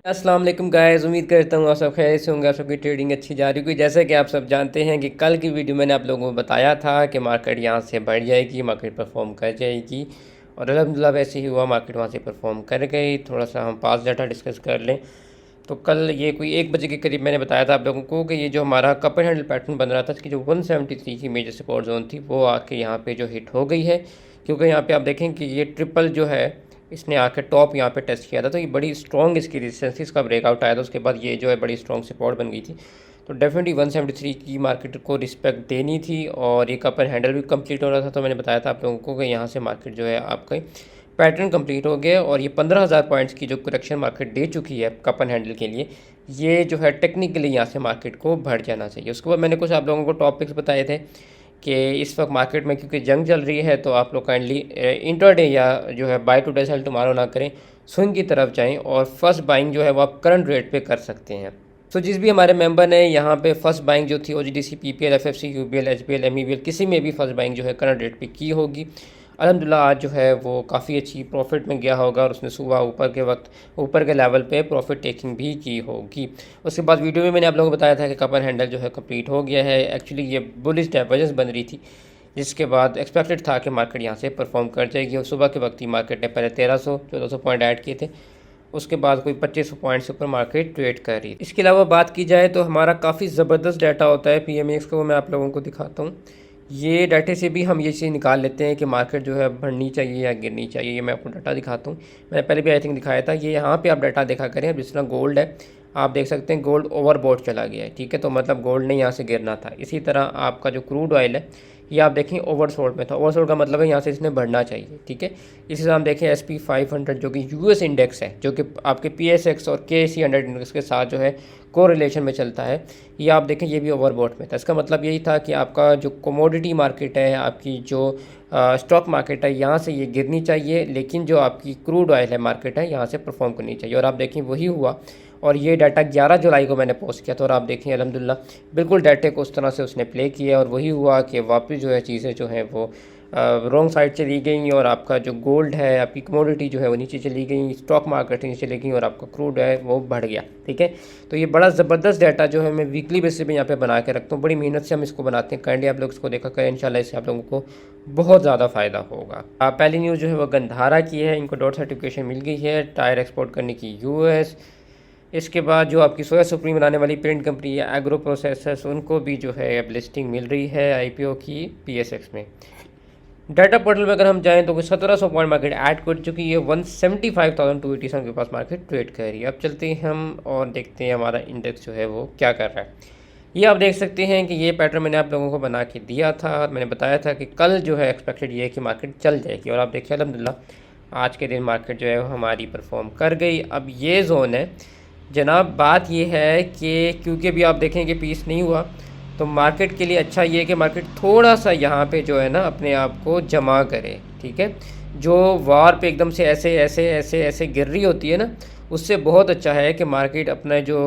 अस्सलाम वालेकुम गाइस, उम्मीद करता हूँ आप सब खैरियत से होंगे। आप सबकी ट्रेडिंग अच्छी जा रही होगी। जैसा कि आप सब जानते हैं कि कल की वीडियो मैंने आप लोगों को बताया था कि मार्केट यहाँ से बढ़ जाएगी, मार्केट परफॉर्म कर जाएगी और अल्हम्दुलिल्लाह वैसे ही हुआ। मार्केट वहाँ से परफॉर्म कर गई। थोड़ा सा हम पास डाटा डिस्कस कर लें तो कल ये कोई 1 बजे के करीब मैंने बताया था आप लोगों को कि ये जो हमारा कप एंड हैंडल पैटर्न बन रहा था, इसकी जो 173 की मेजर सपोर्ट जोन थी वो आके यहाँ पे जो हिट हो गई है। क्योंकि यहाँ पे आप देखें कि ये ट्रिपल जो है इसने आके टॉप यहाँ पे टेस्ट किया था, तो ये बड़ी स्ट्रॉन्ग इसकी रेजिस्टेंस थी। इसका ब्रेकआउट आया था, उसके बाद ये जो है बड़ी स्ट्रॉन्ग सपोर्ट बन गई थी। तो डेफिनेटली 173 की मार्केट को रिस्पेक्ट देनी थी और ये कप एंड हैंडल भी कंप्लीट हो रहा था। तो मैंने बताया था आप लोगों को कि यहाँ से मार्केट जो है आपका पैटर्न कंप्लीट हो गया और ये 15,000 पॉइंट्स की जो करेक्शन मार्केट दे चुकी है कप एंड हैंडल के लिए, ये जो है टेक्निकली यहाँ से मार्केट को बढ़ जाना चाहिए। उसके बाद मैंने कुछ आप लोगों को टॉपिक्स बताए थे कि इस वक्त मार्केट में क्योंकि जंग चल रही है तो आप लोग काइंडली इंट्राडे या जो है बाय टुडे सेल टुमारो ना करें, स्विंग की तरफ जाएं और फर्स्ट बाइंग जो है वो आप करंट रेट पे कर सकते हैं। तो जिस भी हमारे मेंबर ने यहाँ पे फर्स्ट बाइंग जो थी OGDC, PPL, FFC, UBL, HBL, MEBL किसी में भी फर्स्ट बाइंग जो है करंट रेट पे की होगी, अल्हम्दुलिल्लाह आज जो है वो काफ़ी अच्छी प्रॉफिट में गया होगा और उसने सुबह ऊपर के वक्त ऊपर के लेवल पे प्रॉफिट टेकिंग भी की होगी। उसके बाद वीडियो में मैंने आप लोगों को बताया था कि कप एंड हैंडल जो है कंप्लीट हो गया है। एक्चुअली ये बुलिश डाइवर्जेंस बन रही थी, जिसके बाद एक्सपेक्टेड था कि मार्केट यहाँ से परफॉर्म कर जाएगी और सुबह के वक्त ही मार्केट ने पहले 1300-1400 पॉइंट ऐड किए थे, उसके बाद कोई 2500 पॉइंट से ऊपर मार्केट ट्रेड कर रही है। इसके अलावा बात की जाए तो हमारा काफ़ी ज़बरदस्त डाटा होता है PMX का, वो मैं आप लोगों को दिखाता हूँ। ये डाटे से भी हम ये चीज़ निकाल लेते हैं कि मार्केट जो है बढ़नी चाहिए या गिरनी चाहिए। ये मैं आपको डाटा दिखाता हूँ, मैंने पहले भी आई थिंक दिखाया था। ये यहाँ पे आप डाटा देखा करें। अब जिस तरह गोल्ड है, आप देख सकते हैं गोल्ड ओवरबॉट चला गया है, ठीक है, तो मतलब गोल्ड ने यहाँ से गिरना था। इसी तरह आपका जो क्रूड ऑयल है ये आप देखें ओवरसोल्ड में था। ओवरसोल्ड का मतलब है यहाँ से इसने बढ़ना चाहिए, ठीक है। इसी तरह हम देखें SP 500 जो कि US इंडेक्स है, जो कि आपके PSX और KC 100 इंडेक्स के साथ जो है को रिलेशन में चलता है, ये आप देखें ये भी ओवरबॉट में था। इसका मतलब यही था कि आपका जो कमोडिटी मार्केट है, आपकी जो स्टॉक मार्केट है, यहाँ से ये गिरनी चाहिए, लेकिन जो आपकी क्रूड ऑयल है मार्केट है यहाँ से परफॉर्म करनी चाहिए। और आप देखें वही हुआ और ये डाटा 11 जुलाई को मैंने पोस्ट किया था और आप देखें अल्हम्दुलिल्लाह बिल्कुल डाटे को उस तरह से उसने प्ले किया और वही हुआ कि वापस जो है चीज़ें जो हैं वो रॉन्ग साइड चली गई और आपका जो गोल्ड है, आपकी कमोडिटी जो है वो नीचे चली गई, स्टॉक मार्केट नीचे चली गई और आपका क्रूड है वो बढ़ गया, ठीक है। तो ये बड़ा ज़बरदस्त डाटा जो है मैं वीकली बेसिस पे यहाँ पे बना के रखता हूँ। बड़ी मेहनत से हम इसको बनाते हैं। काइंडली आप लोग इसको देखा करें, इंशाल्लाह इससे आप लोगों को बहुत ज़्यादा फ़ायदा होगा। पहली न्यूज़ जो है वो गंधारा की है, इनको डॉट सर्टिफिकेशन मिल गई है टायर एक्सपोर्ट करने की US। इसके बाद जो आपकी सोया सुप्रीम बनाने वाली पेंट कंपनी है एग्रो प्रोसेसर्स, उनको भी जो है अब लिस्टिंग मिल रही है IPO की PSX में। डाटा पोर्टल में अगर हम जाएं तो 1700 पॉइंट मार्केट ऐड कर चुकी है। 175,287 के पास मार्केट ट्रेड कर रही है। अब चलते हैं हम और देखते हैं हमारा इंडेक्स जो है वो क्या कर रहा है। ये आप देख सकते हैं कि ये पैटर्न मैंने आप लोगों को बना के दिया था और मैंने बताया था कि कल जो है एक्सपेक्टेड ये है कि मार्केट चल जाएगी और आप देखिए अल्हम्दुलिल्लाह आज के दिन मार्केट जो है वो हमारी परफॉर्म कर गई। अब ये जोन है जनाब, बात ये है कि क्योंकि अभी आप देखें कि पीस नहीं हुआ तो मार्केट के लिए अच्छा ये है कि मार्केट थोड़ा सा यहाँ पे जो है ना अपने आप को जमा करे, ठीक है। जो वार पे एकदम से ऐसे ऐसे ऐसे ऐसे गिर रही होती है ना, उससे बहुत अच्छा है कि मार्केट अपना जो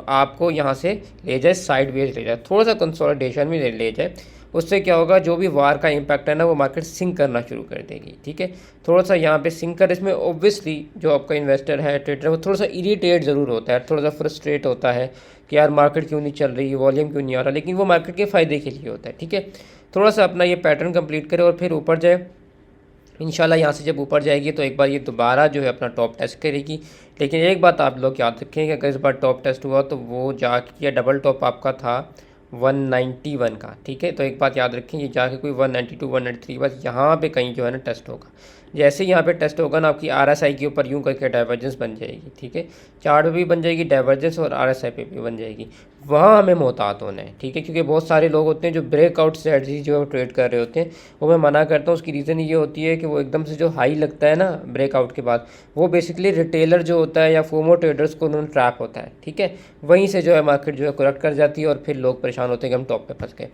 आपको यहाँ से ले जाए, साइडवेज ले जाए, थोड़ा सा कंसोलिडेशन में ले जाए। उससे क्या होगा, जो भी वार का इम्पैक्ट है ना वो मार्केट सिंक करना शुरू कर देगी, ठीक है। थोड़ा सा यहाँ पे सिंक कर, इसमें ओब्वियसली जो आपका इन्वेस्टर है, ट्रेडर है, वो थोड़ा सा इरीटेट ज़रूर होता है, थोड़ा सा फ्रस्ट्रेट होता है कि यार मार्केट क्यों नहीं चल रही, वॉल्यूम क्यों नहीं आ रहा, लेकिन वो मार्केट के फ़ायदे के लिए होता है, ठीक है। थोड़ा सा अपना ये पैटर्न कंप्लीट करे और फिर ऊपर जाए। इंशाल्लाह यहाँ से जब ऊपर जाएगी तो एक बार ये दोबारा जो है अपना टॉप टेस्ट करेगी। लेकिन एक बात आप लोग याद रखें कि अगर इस बार टॉप टेस्ट हुआ तो वो जाके डबल टॉप आपका था 191 का, ठीक है। तो एक बात याद रखें, ये जाके कोई 192 193 बस यहाँ पे कहीं जो है ना टेस्ट होगा। जैसे यहाँ पे टेस्ट होगा ना, आपकी RSI के ऊपर यूँ करके डाइवर्जेंस बन जाएगी, ठीक है। चार्ट पे भी बन जाएगी डाइवर्जेंस और RSI पे भी बन जाएगी। वहाँ हमें मोहतात होना है, ठीक है, क्योंकि बहुत सारे लोग होते हैं जो ब्रेकआउट स्ट्रेटजी जो है ट्रेड कर रहे होते हैं, वो मैं मना करता हूँ। उसकी रीज़न ये होती है कि वो एकदम से जो हाई लगता है ना ब्रेकआउट के बाद, वो बेसिकली रिटेलर जो होता है या फोमो ट्रेडर्स को उन्होंने ट्रैप होता है, ठीक है। वहीं से जो है मार्केट जो है करेक्ट कर जाती है और फिर लोग परेशान होते हैं कि हम टॉप पे फंस गए।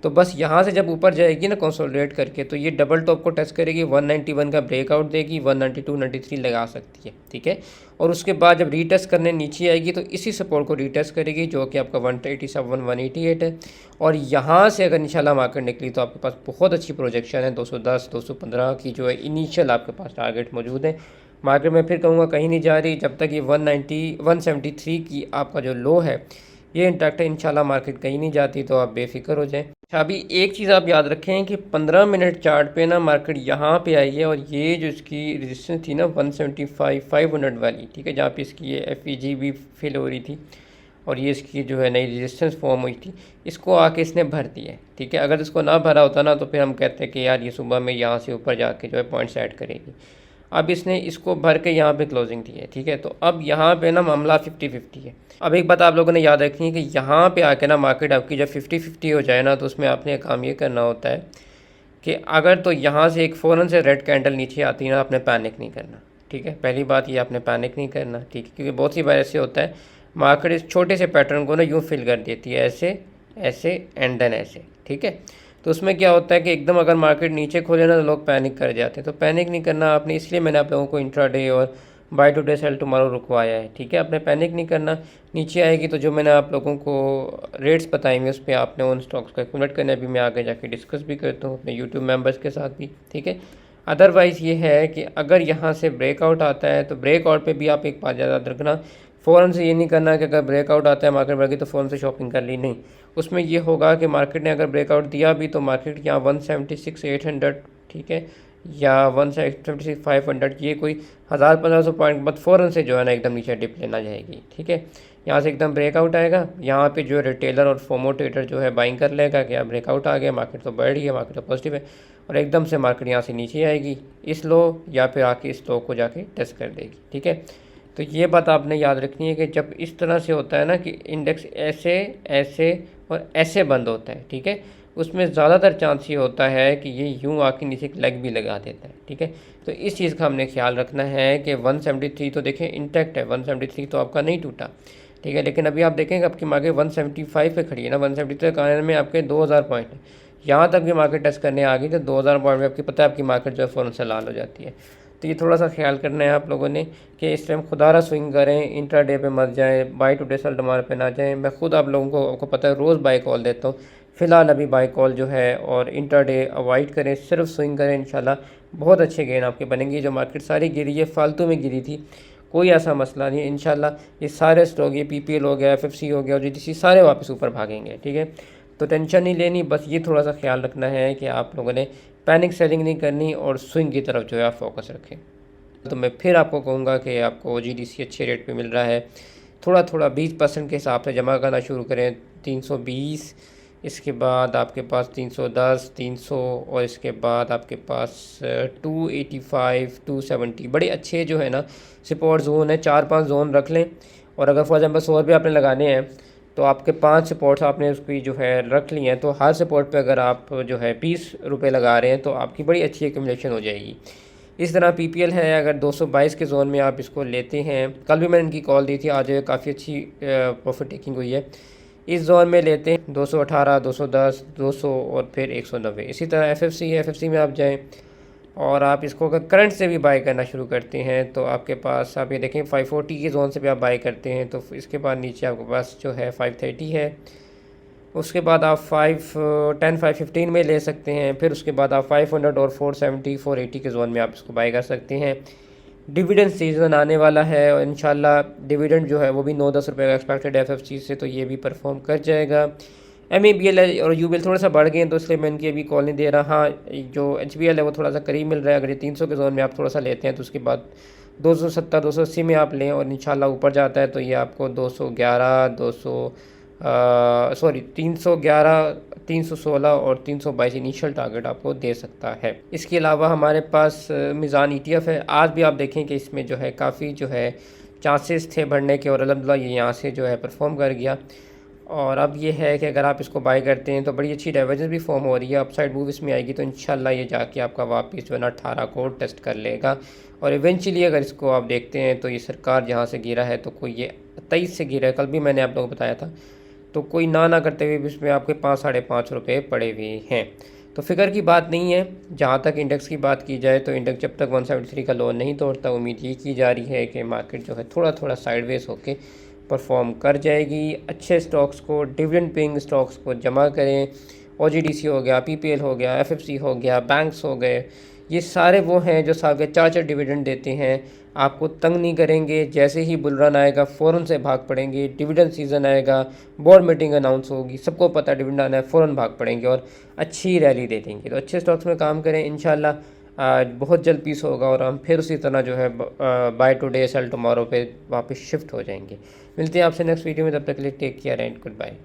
तो बस यहाँ से जब ऊपर जाएगी ना कंसोलिडेट करके, तो ये डबल टॉप को टेस्ट करेगी, 191 का ब्रेकआउट देगी, 192 93 लगा सकती है, ठीक है। और उसके बाद जब रीटेस्ट करने नीचे आएगी तो इसी सपोर्ट को रीटेस्ट करेगी जो कि आपका 187 188 है। और यहाँ से अगर इंशाल्लाह मार्केट निकली तो आपके पास बहुत अच्छी प्रोजेक्शन है, 210 215 की जो है इनिशियल आपके पास टारगेट मौजूद है। मार्केट में फिर कहूँगा कहीं नहीं जा रही जब तक ये 173 की आपका जो लो है ये इंटैक्ट है। इंशाल्लाह मार्केट कहीं नहीं जाती, तो आप बेफिक्र हो जाएं। अच्छा, अभी एक चीज़ आप याद रखें कि 15 मिनट चार्ट पे ना मार्केट यहाँ पे आई है और ये जो इसकी रेजिस्टेंस थी ना 175 500 वाली, ठीक है, जहाँ पे इसकी ये FEG भी फिल हो रही थी और ये इसकी जो है नई रेजिस्टेंस फॉर्म हुई थी, इसको आके इसने भर दिया है, ठीक है। अगर इसको ना भरा होता ना तो फिर हम कहते हैं कि यार ये सुबह में यहाँ से ऊपर जाके जो है पॉइंट्स ऐड करेगी। अब इसने इसको भर के यहाँ पे क्लोजिंग दी है, ठीक है। तो अब यहाँ पे ना मामला 50-50 है। अब एक बात आप लोगों ने याद रखनी है कि यहाँ पे आके ना मार्केट आपकी जब 50-50 हो जाए ना तो उसमें आपने काम ये करना होता है कि अगर तो यहाँ से एक फ़ौरन से रेड कैंडल नीचे आती है ना, आपने पैनिक नहीं करना, ठीक है। पहली बात ये, आपने पैनिक नहीं करना, ठीक है, क्योंकि बहुत सी बार ऐसे होता है मार्केट इस छोटे से पैटर्न को ना यूँ फिल कर देती है, ऐसे ऐसे एंड देन ऐसे, ठीक है। तो उसमें क्या होता है कि एकदम अगर मार्केट नीचे खोले ना तो लोग पैनिक कर जाते हैं। तो पैनिक नहीं करना आपने, इसलिए मैंने आप लोगों को इंट्राडे और बाय टुडे सेल टुमारो रुकवाया है, ठीक है। आपने पैनिक नहीं करना, नीचे आएगी तो जो मैंने आप लोगों को रेट्स बताएंगे उस पर आपने उन स्टॉक्स को एक्यूमुलेट करना है। अभी मैं आगे जाके डिस्कस भी करता हूँ अपने यूट्यूब मेंबर्स के साथ भी, ठीक है। अदरवाइज़ ये है कि अगर यहाँ से ब्रेकआउट आता है तो ब्रेकआउट पे भी आप एक बात याद रखना, फ़ौरन से ये नहीं करना कि अगर ब्रेकआउट आता है मार्केट बढ़ गई तो फ़ौरन से शॉपिंग कर ली, नहीं। उसमें ये होगा कि मार्केट ने अगर ब्रेकआउट दिया भी तो मार्केट यहाँ 176-800, ठीक है, या 176-500, ये कोई 1000-1500 पॉइंट बाद फ़ौरन से जो है ना एकदम नीचे डिप लेना जाएगी, ठीक है। यहाँ से एकदम ब्रेकआउट आएगा, यहाँ पे जो रिटेलर और फोमो ट्रेडर जो है बाइंग कर लेगा कि अब ब्रेकआउट आ गया, मार्केट तो बढ़ रही है, मार्केट तो पॉजिटिव है, और एकदम से मार्केट यहाँ से नीचे आएगी इस लो या फिर आके इस लो को जाके टेस्ट कर देगी, ठीक है। तो ये बात आपने याद रखनी है कि जब इस तरह से होता है ना कि इंडेक्स ऐसे ऐसे और ऐसे बंद होता है, ठीक है, उसमें ज़्यादातर चांस ये होता है कि ये यूँ आके नीचे एक लेग भी लगा देता है, ठीक है। तो इस चीज़ का हमने ख्याल रखना है कि 173 तो देखें इंटैक्ट है, 173 तो आपका नहीं टूटा, ठीक है। लेकिन अभी आप देखेंगे आपकी मार्केट 175 पे खड़ी है ना, 173 के आने में आपके 2000 पॉइंट है, यहाँ तक की मार्केट टच करने आ गई तो 2000 पॉइंट में आपकी पता है आपकी मार्केट जो है फ़ौरन से लाल हो जाती है। तो ये थोड़ा सा ख्याल करना है आप लोगों ने कि इस टाइम खुदारा स्विंग करें, इंट्राडे पे मत जाएं, बाय टुडे सेल टुमारो पे ना जाएं। मैं खुद आप लोगों को आपको पता है रोज़ बाय कॉल देता हूँ, फ़िलहाल अभी बाय कॉल जो है और इंट्राडे अवॉइड करें, सिर्फ स्विंग करें, इंशाल्लाह बहुत अच्छे गेन आपके बनेंगे। जो मार्केट सारी गिरी है फालतू में गिरी थी, कोई ऐसा मसला नहीं है, इंशाल्लाह ये सारे स्टॉक, ये PPL हो गया, FFC हो गया और GTC सारे वापस ऊपर भागेंगे, ठीक है। तो टेंशन नहीं लेनी, बस ये थोड़ा सा ख्याल रखना है कि आप लोगों ने पैनिक सेलिंग नहीं करनी और स्विंग की तरफ जो है आप फोकस रखें। तो मैं फिर आपको कहूँगा कि आपको GDC अच्छे रेट पे मिल रहा है, थोड़ा थोड़ा 20% के हिसाब से जमा करना शुरू करें, 320, इसके बाद आपके पास 310, 300 और इसके बाद आपके पास 285, 270 बड़े अच्छे जो है ना सपोर्ट जोन है, 4-5 जोन रख लें। और अगर फॉर एग्जाम्पल 100 रुपये आपने लगाने हैं तो आपके 5 सपोर्ट्स आपने उसकी जो है रख ली हैं, तो हर सपोर्ट पे अगर आप जो है 20 रुपये लगा रहे हैं तो आपकी बड़ी अच्छी एक्यूमुलेशन हो जाएगी। इस तरह PPL है, अगर 222 के जोन में आप इसको लेते हैं, कल भी मैंने इनकी कॉल दी थी, आज काफ़ी अच्छी प्रॉफिट टेकिंग हुई है, इस जोन में लेते हैं 218, 210, 200 और फिर 190। इसी तरह FFC है, FFC में आप जाएं और आप इसको अगर करंट से भी बाई करना शुरू करते हैं तो आपके पास आप ये देखें 540 की जोन से भी आप बाई करते हैं तो इसके बाद नीचे आपके पास जो है 530 है, उसके बाद आप 510, 515 में ले सकते हैं, फिर उसके बाद आप 500 और 470, 480 के जोन में आप इसको बाई कर सकते हैं। डिविडेंड सीज़न आने वाला है और इंशाल्लाह डिविडेंड जो है वो भी 9-10 रुपये का एक्सपेक्टेड है FFC से, तो ये भी परफॉर्म कर जाएगा। MEBL और UBL थोड़ा सा बढ़ गए हैं तो इसलिए मैं इनकी अभी कॉल नहीं दे रहा। हाँ, जो HBL है वो थोड़ा सा करीब मिल रहा है, अगर ये 300 के जोन में आप थोड़ा सा लेते हैं तो उसके बाद 270, 280 में आप लें और इंशाल्लाह ऊपर जाता है तो ये आपको 211, 311, 316 और 322 इनिशियल टारगेट आपको दे सकता है। इसके अलावा हमारे पास मीज़ान ETF है, आज भी आप देखें कि इसमें जो है काफ़ी जो है चांसेस थे बढ़ने के और अल्हम्दुलिल्लाह ये यहाँ से जो है परफॉर्म कर गया। और अब ये है कि अगर आप इसको बाय करते हैं तो बड़ी अच्छी डाइवर्जेंस भी फॉर्म हो रही है, अपसाइड मूव इसमें आएगी तो इंशाल्लाह ये जाके आपका वापस जो है ना 18 को टेस्ट कर लेगा और इवेंचुअली अगर इसको आप देखते हैं तो ये सरकार जहाँ से गिरा है तो कोई ये 23 से गिरा है, कल भी मैंने आप लोगों को बताया था, तो कोई ना करते हुए भी इसमें आपके 5-5.5 रुपये पड़े हुए हैं। तो फिक्र की बात नहीं है। जहाँ तक इंडेक्स की बात की जाए तो इंडेक्स जब तक 173 का लो नहीं तोड़ता, उम्मीद ये की जा रही है कि मार्केट जो है थोड़ा थोड़ा साइडवेज होके परफॉर्म कर जाएगी। अच्छे स्टॉक्स को, डिविडेंड पेइंग स्टॉक्स को जमा करें, OGDC हो गया, PPL हो गया, FFC हो गया, बैंक्स हो गए, ये सारे वो हैं जो साल के 4 डिविडेंड देते हैं, आपको तंग नहीं करेंगे। जैसे ही बुल रन आएगा फ़ौरन से भाग पड़ेंगे, डिविडेंड सीज़न आएगा, बोर्ड मीटिंग अनाउंस होगी, सबको पता डिविडेंड आना है, फ़ौरन भाग पड़ेंगे और अच्छी रैली दे देंगे। तो अच्छे स्टॉक्स में काम करें, इंशाल्लाह आज बहुत जल्द पीस होगा और हम फिर उसी तरह जो है बाय टुडे सेल टुमारो पे वापस शिफ्ट हो जाएंगे। मिलते हैं आपसे नेक्स्ट वीडियो में, तब तक के लिए take care and good bye.